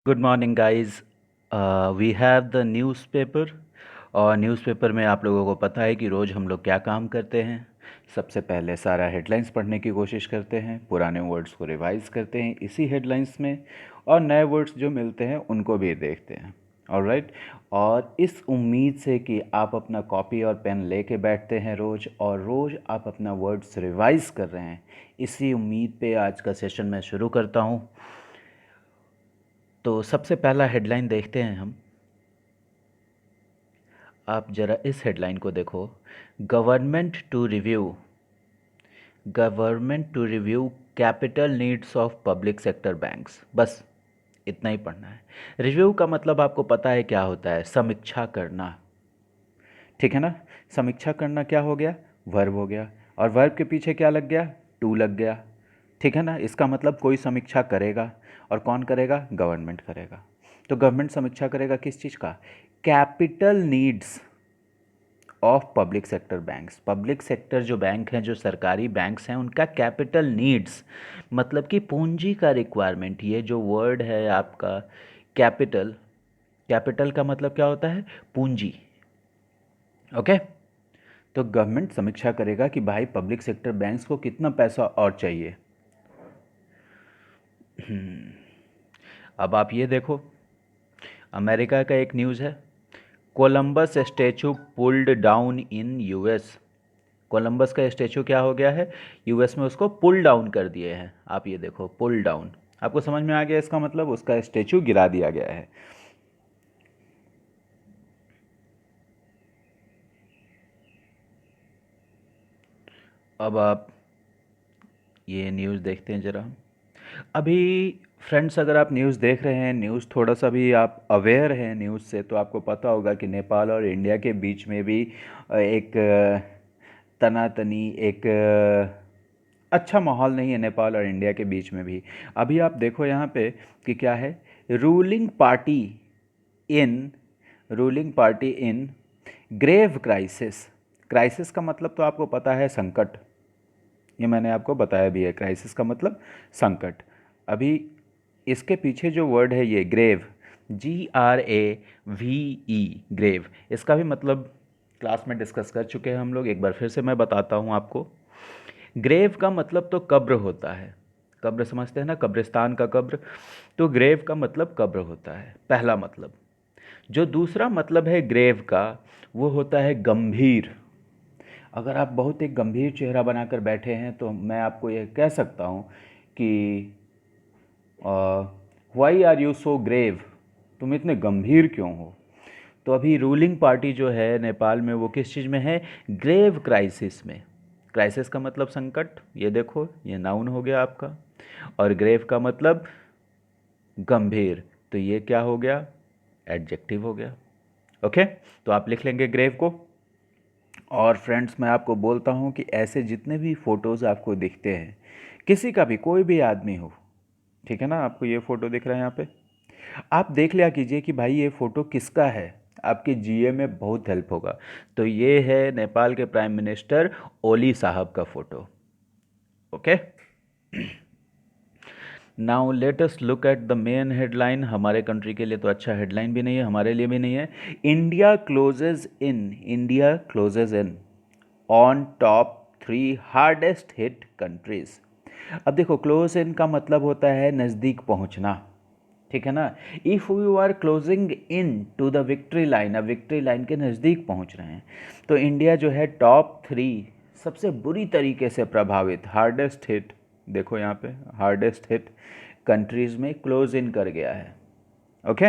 Good morning guys. We have the newspaper. और newspaper में आप लोगों को पता है कि रोज़ हम लोग क्या काम करते हैं। सबसे पहले सारा हेडलाइंस पढ़ने की कोशिश करते हैं, पुराने वर्ड्स को रिवाइज करते हैं इसी हेडलाइंस में, और नए वर्ड्स जो मिलते हैं उनको भी देखते हैं। ऑलराइट। और इस उम्मीद से कि आप अपना कॉपी और पेन लेके बैठते हैं रोज़, और रोज़ आप अपना वर्ड्स रिवाइज कर रहे हैं, इसी उम्मीद पे आज का सेशन मैं शुरू करता हूँ। तो सबसे पहला हेडलाइन देखते हैं हम। आप ज़रा इस हेडलाइन को देखो। Government to review capital needs of public sector banks. बस इतना ही पढ़ना है। रिव्यू का मतलब आपको पता है क्या होता है? समीक्षा करना। ठीक है ना? समीक्षा करना क्या हो गया? वर्ब हो गया। और वर्ब के पीछे क्या लग गया? टू लग गया। ठीक है ना? इसका मतलब कोई समीक्षा करेगा, और कौन करेगा? गवर्नमेंट करेगा। तो गवर्नमेंट समीक्षा करेगा किस चीज़ का? Capital needs of public sector banks. Public sector जो बैंक हैं, जो सरकारी बैंक्स हैं, उनका कैपिटल नीड्स मतलब कि पूंजी का रिक्वायरमेंट। ये जो वर्ड है आपका कैपिटल, कैपिटल का मतलब क्या होता है? पूंजी। ओके। तो गवर्नमेंट समीक्षा करेगा कि भाई पब्लिक सेक्टर बैंक्स को कितना पैसा और चाहिए। अब आप ये देखो, अमेरिका का एक न्यूज़ है। Columbus statue pulled down in US. Columbus का स्टैचू क्या हो गया है? यूएस में उसको पुल डाउन कर दिए हैं। आप ये देखो, पुल डाउन। आपको समझ में आ गया इसका मतलब? उसका स्टैचू गिरा दिया गया है। अब आप ये न्यूज़ देखते हैं ज़रा। अभी फ्रेंड्स, अगर आप न्यूज़ देख रहे हैं, न्यूज़ थोड़ा सा भी आप अवेयर हैं न्यूज़ से, तो आपको पता होगा कि नेपाल और इंडिया के बीच में भी एक तनातनी, एक अच्छा माहौल नहीं है नेपाल और इंडिया के बीच में भी। अभी आप देखो यहाँ पे कि क्या है। Ruling party in ruling party in grave crisis. Crisis का मतलब तो आपको पता है, संकट। ये मैंने आपको बताया भी है, क्राइसिस का मतलब संकट। अभी इसके पीछे जो वर्ड है ये ग्रेव, GRAVE, ग्रेव, इसका भी मतलब क्लास में डिस्कस कर चुके हैं हम लोग। एक बार फिर से मैं बताता हूँ आपको। ग्रेव का मतलब तो कब्र होता है। कब्र समझते हैं ना, कब्रिस्तान का कब्र। तो ग्रेव का मतलब कब्र होता है, पहला मतलब। जो दूसरा मतलब है ग्रेव का, वो होता है गंभीर। अगर आप बहुत एक गंभीर चेहरा बनाकर बैठे हैं, तो मैं आपको ये कह सकता हूँ कि why are you so grave, तुम इतने गंभीर क्यों हो। तो अभी रूलिंग पार्टी जो है नेपाल में, वो किस चीज़ में है? ग्रेव क्राइसिस में। क्राइसिस का मतलब संकट, ये देखो, ये नाउन हो गया आपका। और ग्रेव का मतलब गंभीर, तो ये क्या हो गया? एडजेक्टिव हो गया। ओके। तो आप लिख लेंगे ग्रेव को। और फ्रेंड्स, मैं आपको बोलता हूँ कि ऐसे जितने भी फ़ोटोज़ आपको दिखते हैं, किसी का भी, कोई भी आदमी हो, ठीक है ना? आपको ये फ़ोटो दिख रहा है यहाँ पे, आप देख लिया कीजिए कि भाई ये फ़ोटो किसका है। आपके जीए में बहुत हेल्प होगा। तो ये है नेपाल के प्राइम मिनिस्टर ओली साहब का photo. Okay. Now let us look at the main headline. हमारे कंट्री के लिए तो अच्छा हेडलाइन भी नहीं है, हमारे लिए भी नहीं है। India closes in on top 3 hardest hit countries. अब देखो, क्लोज इन का मतलब होता है नज़दीक पहुंचना। ठीक है ना? If you are closing in to the victory line, अब विक्ट्री लाइन के नज़दीक पहुंच रहे हैं, तो इंडिया जो है टॉप 3 सबसे बुरी तरीके से प्रभावित, हार्डेस्ट हिट, देखो यहाँ पे, हार्डेस्ट हिट कंट्रीज़ में क्लोज इन कर गया है। ओके।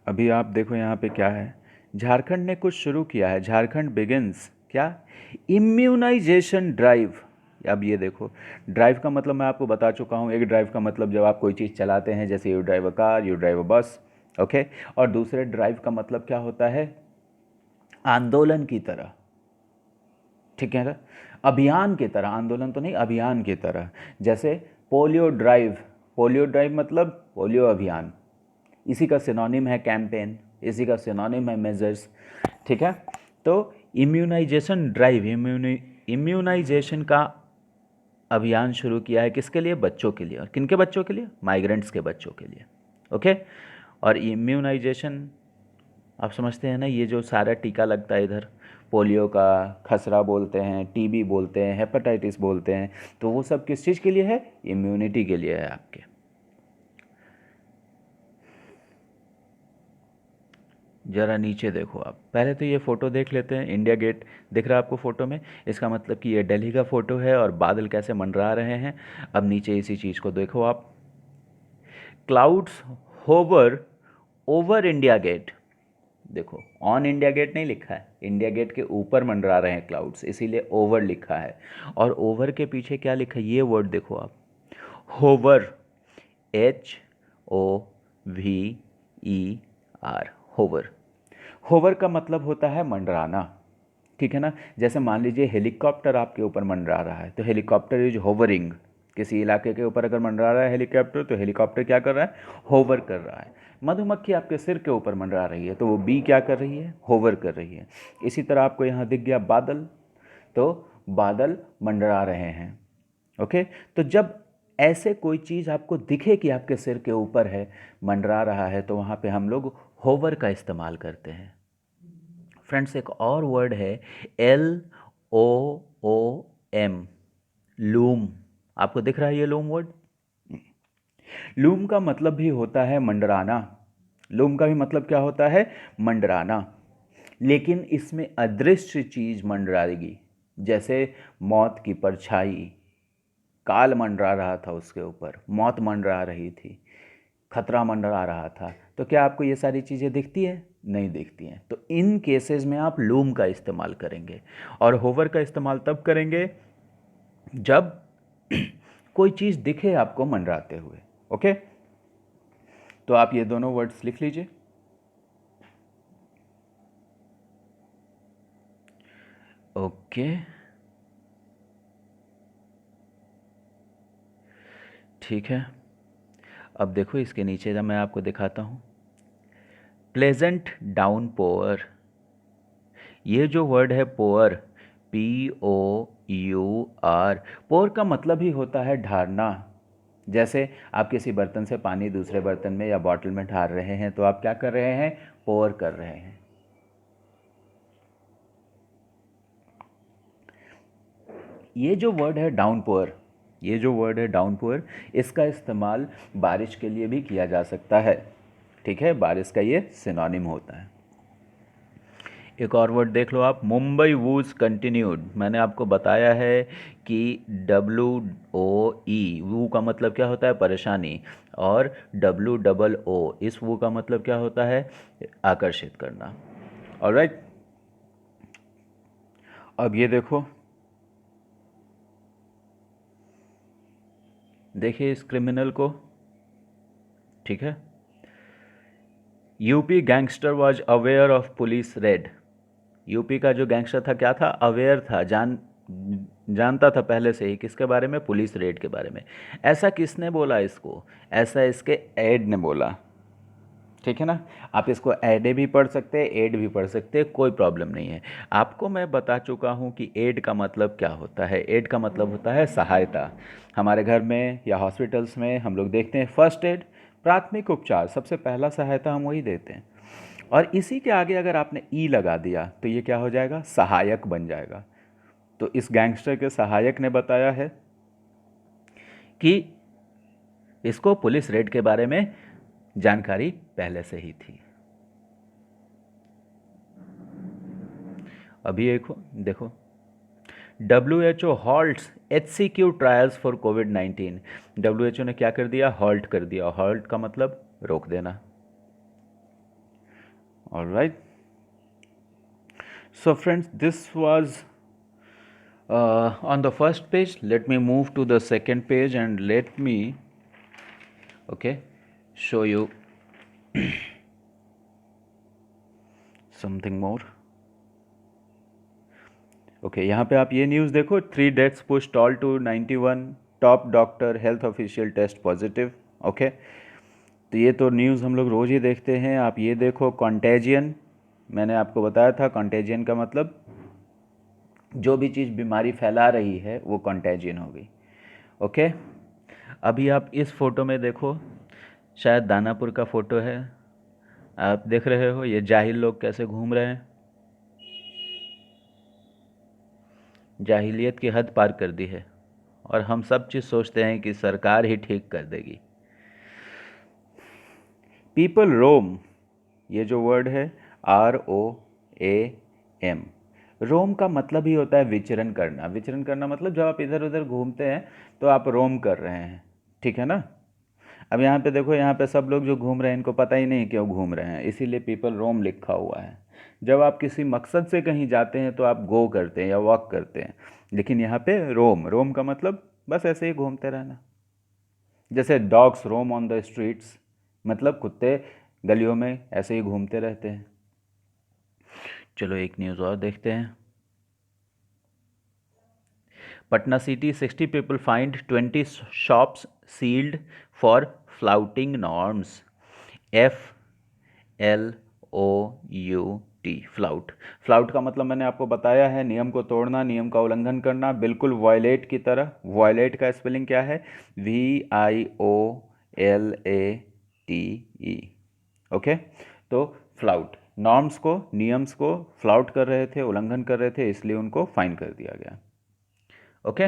अभी आप देखो यहाँ पे क्या है। झारखंड ने कुछ शुरू किया है। झारखंड बिगिंस क्या? Immunisation drive. अब ये देखो, ड्राइव का मतलब मैं आपको बता चुका हूँ। एक ड्राइव का मतलब जब आप कोई चीज़ चलाते हैं, जैसे you drive a car, you drive a बस। ओके। और दूसरे ड्राइव का मतलब क्या होता है? आंदोलन की तरह। ठीक है ना? अभियान की तरह, आंदोलन तो नहीं, अभियान की तरह। जैसे पोलियो ड्राइव। पोलियो ड्राइव मतलब पोलियो अभियान। इसी का सिनोनिम है कैंपेन, इसी का सिनोनिम है मेजर्स। ठीक है? तो इम्यूनाइजेशन ड्राइव, इम्यूनाइजेशन का अभियान शुरू किया है किसके लिए? बच्चों के लिए। और किनके बच्चों के लिए? माइग्रेंट्स के बच्चों के लिए। ओके। और इम्यूनाइजेशन आप समझते हैं ना, ये जो सारा टीका लगता है इधर, पोलियो का, खसरा बोलते हैं, टीबी बोलते हैं, हेपेटाइटिस बोलते हैं, तो वो सब किस चीज़ के लिए है? इम्यूनिटी के लिए है आपके। ज़रा नीचे देखो आप, पहले तो ये फ़ोटो देख लेते हैं। इंडिया गेट दिख रहा है आपको फ़ोटो में? इसका मतलब कि ये दिल्ली का फ़ोटो है और बादल कैसे मंडरा रहे हैं। अब नीचे इसी चीज़ को देखो आप, clouds hover over India Gate. देखो, ऑन इंडिया गेट नहीं लिखा है, इंडिया गेट के ऊपर मंडरा रहे हैं क्लाउड्स, इसीलिए ओवर लिखा है। और ओवर के पीछे क्या लिखा है? ये वर्ड देखो आप, होवर, HOVER, होवर। होवर का मतलब होता है मंडराना, ठीक है ना। जैसे मान लीजिए हेलीकॉप्टर आपके ऊपर मंडरा रहा है, तो हेलीकॉप्टर इज होवरिंग। किसी इलाके के ऊपर अगर मंडरा रहा है हेलीकॉप्टर, तो हेलीकॉप्टर क्या कर रहा है? होवर कर रहा है। मधुमक्खी आपके सिर के ऊपर मंडरा रही है, तो वो बी क्या कर रही है? होवर कर रही है। इसी तरह आपको यहाँ दिख गया बादल, तो बादल मंडरा रहे हैं। ओके। तो जब ऐसे कोई चीज़ आपको दिखे कि आपके सिर के ऊपर है, मंडरा रहा है, तो वहाँ पे हम लोग होवर का इस्तेमाल करते हैं। फ्रेंड्स, एक और वर्ड है LOOM, लूम। आपको दिख रहा है ये लूम वर्ड? लूम का मतलब भी होता है मंडराना। लूम का भी मतलब क्या होता है? मंडराना। लेकिन इसमें अदृश्य चीज मंडराएगी, जैसे मौत की परछाई, काल मंडरा रहा था उसके ऊपर, मौत मंडरा रही थी, खतरा मंडरा रहा था। तो क्या आपको ये सारी चीज़ें दिखती है? नहीं दिखती हैं। तो इन केसेस में आप लूम का इस्तेमाल करेंगे। और होवर का इस्तेमाल तब करेंगे जब कोई चीज़ दिखे आपको मंडराते हुए। ओके। तो आप ये दोनों वर्ड्स लिख लीजिए। ओके, ठीक है। अब देखो इसके नीचे जब मैं आपको दिखाता हूँ, प्लेजेंट डाउन पोअर। ये जो वर्ड है पोअर, POUR, पोअर का मतलब ही होता है ढारना। जैसे आप किसी बर्तन से पानी दूसरे बर्तन में या बॉटल में ढार रहे हैं, तो आप क्या कर रहे हैं? पोअर कर रहे हैं। ये जो वर्ड है डाउन पोअर, ये जो वर्ड है डाउन पोअर, इसका इस्तेमाल बारिश के लिए भी किया जा सकता है। ठीक है, बारिश का ये सिनोनिम होता है। एक और वर्ड देख लो आप, मुंबई वूज कंटिन्यूड। मैंने आपको बताया है कि WOE, वू का मतलब क्या होता है? परेशानी। और WOO, इस वू का मतलब क्या होता है? आकर्षित करना। ऑलराइट। अब ये देखो, देखिए इस क्रिमिनल को, ठीक है। UP gangster was aware of police red. UP का जो गैंगस्टर था क्या था? अवेयर था, जानता था पहले से ही किसके बारे में? पुलिस रेड के बारे में। ऐसा किसने बोला इसको? ऐसा इसके एड ने बोला। ठीक है ना। आप इसको एड भी पढ़ सकते हैं, एड भी पढ़ सकते हैं, कोई प्रॉब्लम नहीं है। आपको मैं बता चुका हूँ कि एड का मतलब क्या होता है। एड का मतलब होता है सहायता। हमारे घर में या हॉस्पिटल्स में हम लोग देखते हैं फर्स्ट एड, प्राथमिक उपचार, सबसे पहला सहायता हम वही देते हैं। और इसी के आगे अगर आपने ई लगा दिया तो ये क्या हो जाएगा? सहायक बन जाएगा। तो इस गैंगस्टर के सहायक ने बताया है कि इसको पुलिस रेड के बारे में जानकारी पहले से ही थी। अभी एक देखो, WHO halts HCQ trials for COVID-19। WHO ने क्या कर दिया? हॉल्ट कर दिया। हॉल्ट का मतलब रोक देना। Alright. So friends, this was on the first page. Let me move to the second page and let me, okay, show you something more. Okay, यहाँ पे आप ये न्यूज़ देखो, 3 deaths pushed all to 91, top doctor health official test positive. Okay, तो ये तो news हम लोग रोज़ ही देखते हैं। आप ये देखो, कॉन्टेजियन, मैंने आपको बताया था कॉन्टेजियन का मतलब जो भी चीज़ बीमारी फैला रही है वो कॉन्टेजियन हो गई। ओके। अभी आप इस फोटो में देखो, शायद दानापुर का फोटो है, आप देख रहे हो ये जाहिल लोग कैसे घूम रहे हैं। जाहिलियत की हद पार कर दी है, और हम सब चीज़ सोचते हैं कि सरकार ही ठीक कर देगी। पीपल रोम, ये जो वर्ड है ROAM, रोम का मतलब ही होता है विचरण करना। विचरण करना मतलब जब आप इधर उधर घूमते हैं तो आप रोम कर रहे हैं, ठीक है ना। अब यहाँ पे देखो, यहाँ पे सब लोग जो घूम रहे हैं इनको पता ही नहीं क्यों घूम रहे हैं, इसीलिए पीपल रोम लिखा हुआ है। जब आप किसी मकसद से कहीं जाते हैं तो आप गो करते हैं या वॉक करते हैं, लेकिन यहाँ पे रोम, रोम का मतलब बस ऐसे ही घूमते रहना। जैसे dogs roam on the streets, मतलब कुत्ते गलियों में ऐसे ही घूमते रहते हैं। चलो एक न्यूज़ और देखते हैं। Patna city 60 people find 20 shops sealed for flouting norms. FLOUT, flout. Flout का मतलब मैंने आपको बताया है, नियम को तोड़ना, नियम का उल्लंघन करना, बिल्कुल वॉयलेट की तरह। वॉयलेट का स्पेलिंग क्या है? VIOLATE। ओके, तो फ्लाउट, नॉर्म्स को, नियम्स को फ्लाउट कर रहे थे, उल्लंघन कर रहे थे, इसलिए उनको फाइन कर दिया गया। ओके।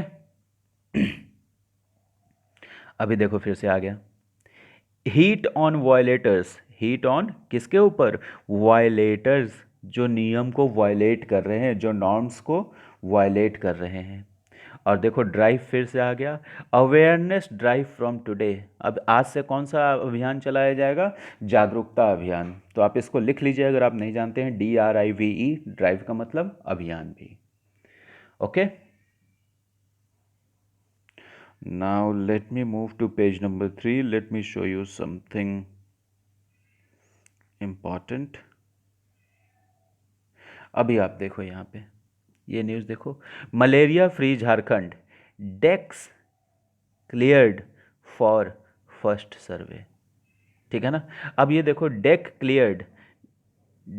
अभी देखो फिर से आ गया, heat on violators. Heat on किसके ऊपर? वायलेटर्स, जो नियम को वायलेट कर रहे हैं, जो नॉर्म्स को वायलेट कर रहे हैं। और देखो ड्राइव फिर से आ गया, अवेयरनेस ड्राइव फ्रॉम टुडे। अब आज से कौन सा अभियान चलाया जाएगा? जागरूकता अभियान। तो आप इसको लिख लीजिए अगर आप नहीं जानते हैं, DRIVE, ड्राइव का मतलब अभियान भी। Okay, now let me move to page number 3. Let me show you something important. अभी आप देखो यहाँ पे ये न्यूज़ देखो, malaria free Jharkhand, decks cleared for first survey. ठीक है ना। अब ये देखो, deck cleared,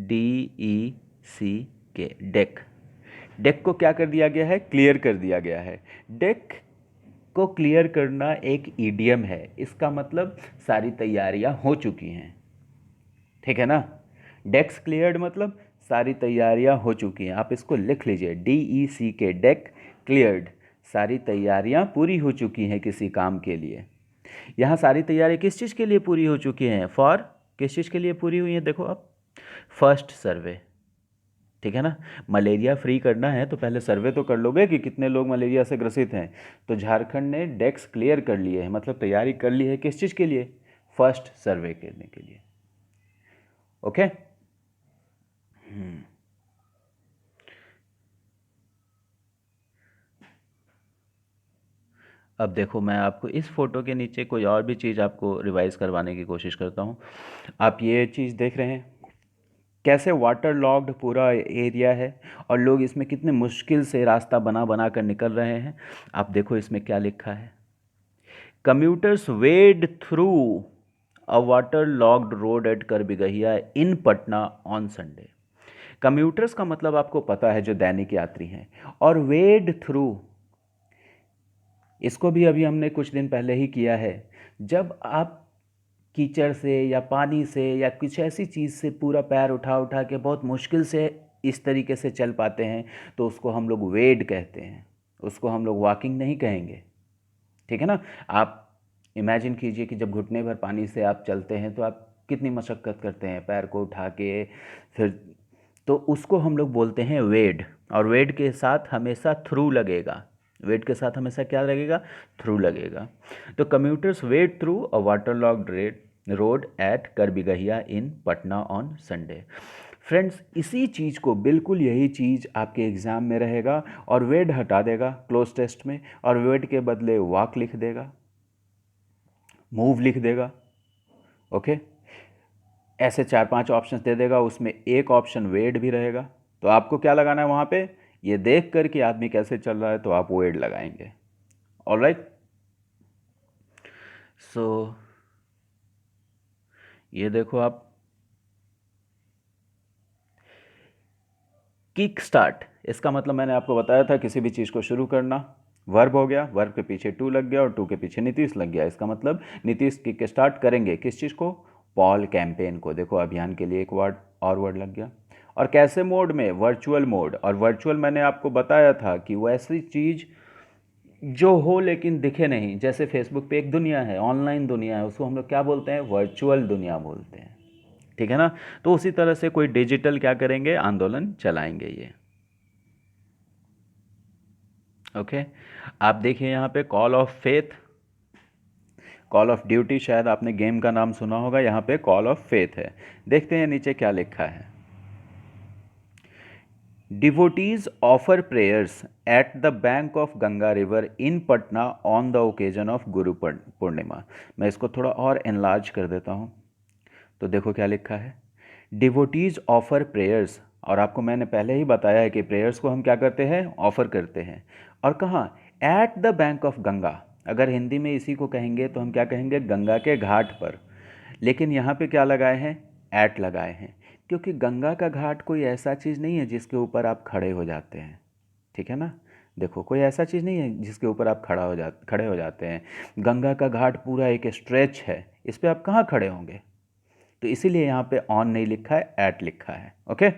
DECK, deck. Deck को क्या कर दिया गया है? क्लियर कर दिया गया है। डेक को क्लियर करना एक ईडियम है, इसका मतलब सारी तैयारियां हो चुकी हैं, ठीक है ना। डेक्स क्लियर्ड मतलब सारी तैयारियां हो चुकी हैं, आप इसको लिख लीजिए, DECK, डेक क्लियर्ड, सारी तैयारियां पूरी हो चुकी हैं किसी काम के लिए। यहाँ सारी तैयारी किस चीज़ के लिए पूरी हो चुकी हैं? फॉर, किस चीज़ के लिए पूरी हुई है? देखो अब, फर्स्ट सर्वे, ठीक है ना। मलेरिया फ्री करना है तो पहले सर्वे तो कर लोगे कि कितने लोग मलेरिया से ग्रसित हैं। तो झारखंड ने डेक्स क्लियर कर लिए हैं, मतलब तैयारी कर ली है किस चीज़ के लिए? फर्स्ट सर्वे करने के लिए। ओके। अब देखो, मैं आपको इस फोटो के नीचे कोई और भी चीज़ आपको रिवाइज करवाने की कोशिश करता हूँ। आप ये चीज़ देख रहे हैं कैसे वाटर लॉक्ड पूरा एरिया है, और लोग इसमें कितने मुश्किल से रास्ता बना बना कर निकल रहे हैं। आप देखो इसमें क्या लिखा है, commuters wade through a water logged road at Karbigahiya in Patna on Sunday. Commuters का मतलब आपको पता है, जो दैनिक यात्री हैं, और वेड थ्रू, इसको भी अभी हमने कुछ दिन पहले ही किया है। जब आप कीचड़ से या पानी से या कुछ ऐसी चीज़ से पूरा पैर उठा उठा के बहुत मुश्किल से इस तरीके से चल पाते हैं, तो उसको हम लोग वेड कहते हैं, उसको हम लोग वॉकिंग नहीं कहेंगे, ठीक है ना। आप इमेजिन कीजिए कि जब घुटने भर पानी से आप चलते हैं तो आप कितनी मशक्क़त करते हैं पैर को उठा के, फिर तो उसको हम लोग बोलते हैं वेड। और वेड के साथ हमेशा थ्रू लगेगा, वेट के साथ हमेशा क्या लगेगा? थ्रू लगेगा। तो commuters wade through a water logged road at Karbigahiya in Patna on Sunday. Friends, इसी चीज़ को, बिल्कुल यही चीज़ आपके एग्ज़ाम में रहेगा, और वेड हटा देगा क्लोज टेस्ट में, और वेड के बदले वॉक लिख देगा, मूव लिख देगा। ओके, ऐसे 4-5 ऑप्शन दे देगा, उसमें एक ऑप्शन वेड भी रहेगा। तो आपको क्या लगाना है वहाँ पे? ये देख कर कि आदमी कैसे चल रहा है तो आप वेड लगाएंगे। ऑलराइट, सो ये देखो आप, किक स्टार्ट, इसका मतलब मैंने आपको बताया था किसी भी चीज़ को शुरू करना। वर्ब हो गया, वर्ब के पीछे टू लग गया और टू के पीछे नीतीश लग गया। इसका मतलब नीतीश किक स्टार्ट करेंगे किस चीज़ को, पॉल कैंपेन को। देखो अभियान के लिए एक वर्ड और वर्ड लग गया। और कैसे मोड में, वर्चुअल मोड। और वर्चुअल मैंने आपको बताया था कि वो ऐसी चीज़ जो हो लेकिन दिखे नहीं, जैसे फेसबुक पे एक दुनिया है, ऑनलाइन दुनिया है, उसको हम लोग क्या बोलते हैं, वर्चुअल दुनिया बोलते हैं। ठीक है ना। तो उसी तरह से कोई डिजिटल क्या करेंगे, आंदोलन चलाएंगे ये। ओके। आप देखिए यहाँ पे call of faith, call of duty, शायद आपने गेम का नाम सुना होगा, यहाँ पे कॉल ऑफ फेथ है। देखते हैं नीचे क्या लिखा है। Devotees offer prayers at the bank of Ganga river in Patna on the occasion of Guru Purnima. मैं इसको थोड़ा और एनलार्ज कर देता हूँ। तो देखो क्या लिखा है, डिवोटीज ऑफर प्रेयर्स। और आपको मैंने पहले ही बताया है कि प्रेयर्स को हम क्या करते हैं, ऑफर करते हैं। और कहाँ, at the bank of Ganga. अगर हिंदी में इसी को कहेंगे तो हम क्या कहेंगे, गंगा के घाट पर। लेकिन यहाँ पे क्या लगाए हैं, एट लगाए हैं, क्योंकि गंगा का घाट कोई ऐसा चीज़ नहीं है जिसके ऊपर आप खड़े हो जाते हैं। ठीक है ना। देखो कोई ऐसा चीज़ नहीं है जिसके ऊपर आप खड़े हो जाते हैं। गंगा का घाट पूरा एक स्ट्रेच है, इस पर आप कहाँ खड़े होंगे। तो इसीलिए यहाँ पे ऑन नहीं लिखा है, एट लिखा है। Okay.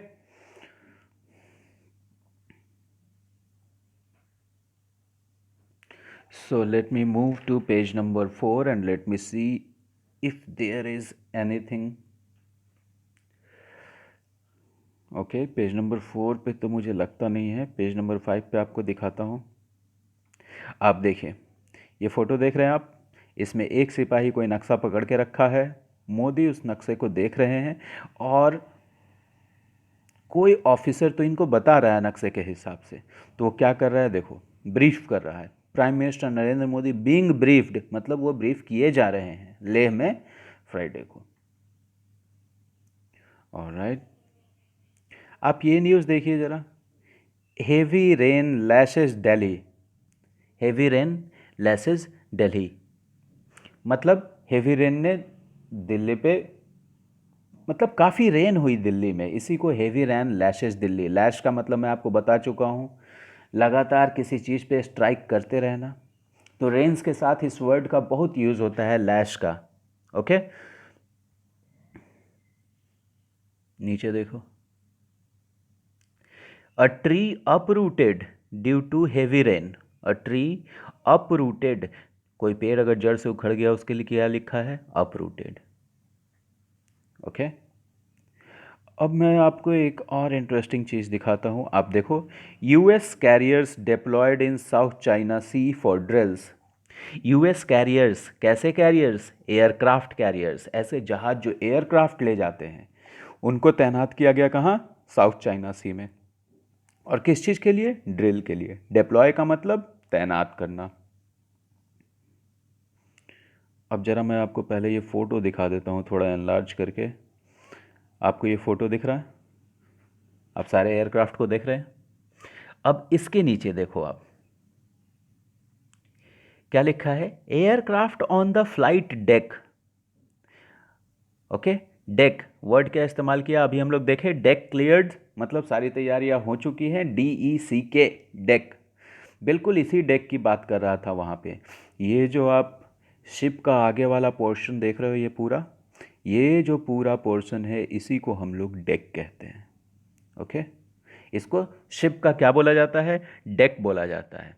So let me move to page number 4 and let me see if there is anything. Okay, page number 4 पे तो मुझे लगता नहीं है, पेज नंबर 5 पे आपको दिखाता हूँ। आप देखिए, ये फ़ोटो देख रहे हैं आप, इसमें एक सिपाही कोई नक्शा पकड़ के रखा है, मोदी उस नक्शे को देख रहे हैं और कोई ऑफिसर तो इनको बता रहा है नक्शे के हिसाब से। तो वो क्या कर रहा है, देखो ब्रीफ कर रहा है। Prime minister Narendra Modi being briefed, मतलब वो ब्रीफ किए जा रहे हैं लेह में फ्राइडे को। ऑलराइट, आप ये न्यूज़ देखिए ज़रा, heavy rain lashes Delhi, heavy rain lashes Delhi, मतलब हेवी रेन ने दिल्ली पे, मतलब काफ़ी रेन हुई दिल्ली में, इसी को हेवी रेन लैशेस दिल्ली। लैश का मतलब मैं आपको बता चुका हूँ, लगातार किसी चीज़ पे स्ट्राइक करते रहना। तो रेन्स के साथ इस वर्ड का बहुत यूज़ होता है, लैश का। ओके, नीचे देखो, a tree uprooted due to heavy rain. A tree uprooted, कोई पेड़ अगर जड़ से उखड़ गया उसके लिए क्या लिखा है, अपरूटेड। ओके। अब मैं आपको एक और इंटरेस्टिंग चीज़ दिखाता हूँ। आप देखो, US carriers deployed in South China Sea for drills. US carriers, कैसे कैरियर्स, एयरक्राफ्ट कैरियर्स, ऐसे जहाज जो एयरक्राफ्ट ले जाते हैं, उनको तैनात किया गया कहाँ, साउथ चाइना सी में। और किस चीज़ के लिए, ड्रिल के लिए। डिप्लॉय का मतलब तैनात करना। अब ज़रा मैं आपको पहले ये फ़ोटो दिखा देता हूँ थोड़ा एनलार्ज करके। आपको ये फ़ोटो दिख रहा है, आप सारे एयरक्राफ्ट को देख रहे हैं। अब इसके नीचे देखो आप, क्या लिखा है, aircraft on the flight deck. Okay, deck word क्या इस्तेमाल किया अभी हम लोग देखे, डेक क्लियर्ड, मतलब सारी तैयारियां हो चुकी हैं, DECK, डेक। बिल्कुल इसी डेक की बात कर रहा था वहाँ पे। ये जो आप शिप का आगे वाला पोर्शन देख रहे हो, ये पूरा, ये जो पूरा पोर्शन है, इसी को हम लोग डेक कहते हैं। ओके, इसको शिप का क्या बोला जाता है, डेक बोला जाता है।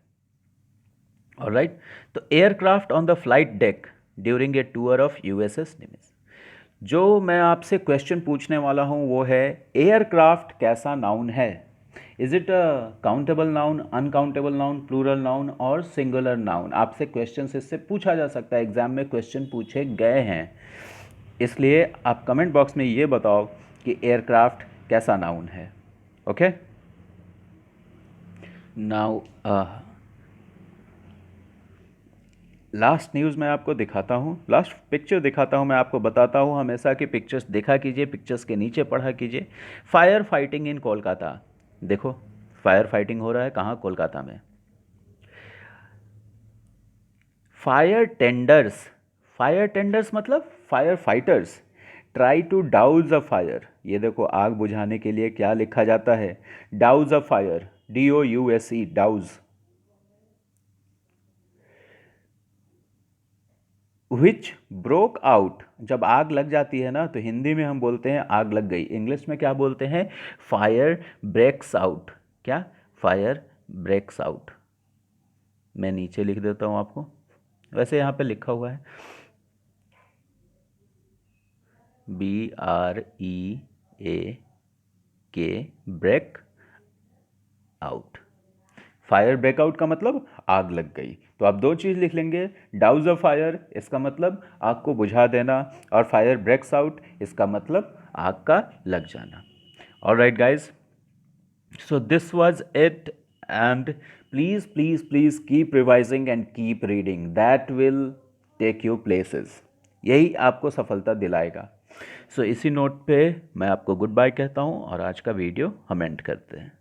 ऑलराइट, तो aircraft on the flight deck during a tour of USS निमित्ज। जो मैं आपसे क्वेश्चन पूछने वाला हूँ वो है, एयरक्राफ्ट कैसा नाउन है। Is it a countable noun, uncountable noun, plural noun और सिंगुलर नाउन। आपसे क्वेश्चन इससे पूछा जा सकता है, एग्जाम में क्वेश्चन पूछे गए हैं। इसलिए आप कमेंट बॉक्स में ये बताओ कि एयरक्राफ्ट कैसा नाउन है। ओके, नाउ लास्ट न्यूज़ मैं आपको दिखाता हूँ, लास्ट पिक्चर दिखाता हूँ। मैं आपको बताता हूँ हमेशा कि पिक्चर्स देखा कीजिए, पिक्चर्स के नीचे पढ़ा कीजिए। फायर फाइटिंग इन कोलकाता, देखो फायर फाइटिंग हो रहा है कहाँ, कोलकाता में। फायर टेंडर्स, फायर टेंडर्स मतलब fire fighters try to douse a fire. ये देखो आग बुझाने के लिए क्या लिखा जाता है, douse a fire, DOUSE, douse. Which broke out, जब आग लग जाती है ना तो हिंदी में हम बोलते हैं आग लग गई, इंग्लिश में क्या बोलते हैं, फायर ब्रेक्स आउट। क्या, फायर ब्रेक्स आउट। मैं नीचे लिख देता हूँ आपको, वैसे यहाँ पे लिखा हुआ है BREAK break out. Fire breakout का मतलब आग लग गई, तो आप दो चीज़ लिख लेंगे, डाउज अ फायर इसका मतलब आग को बुझा देना, और फायर ब्रेक्स आउट इसका मतलब आग का लग जाना। Alright guys, so this was it, and please keep revising and keep reading, that will take you places, यही आपको सफलता दिलाएगा। सो इसी नोट पे मैं आपको गुड बाय कहता हूँ और आज का वीडियो हम एंड करते हैं।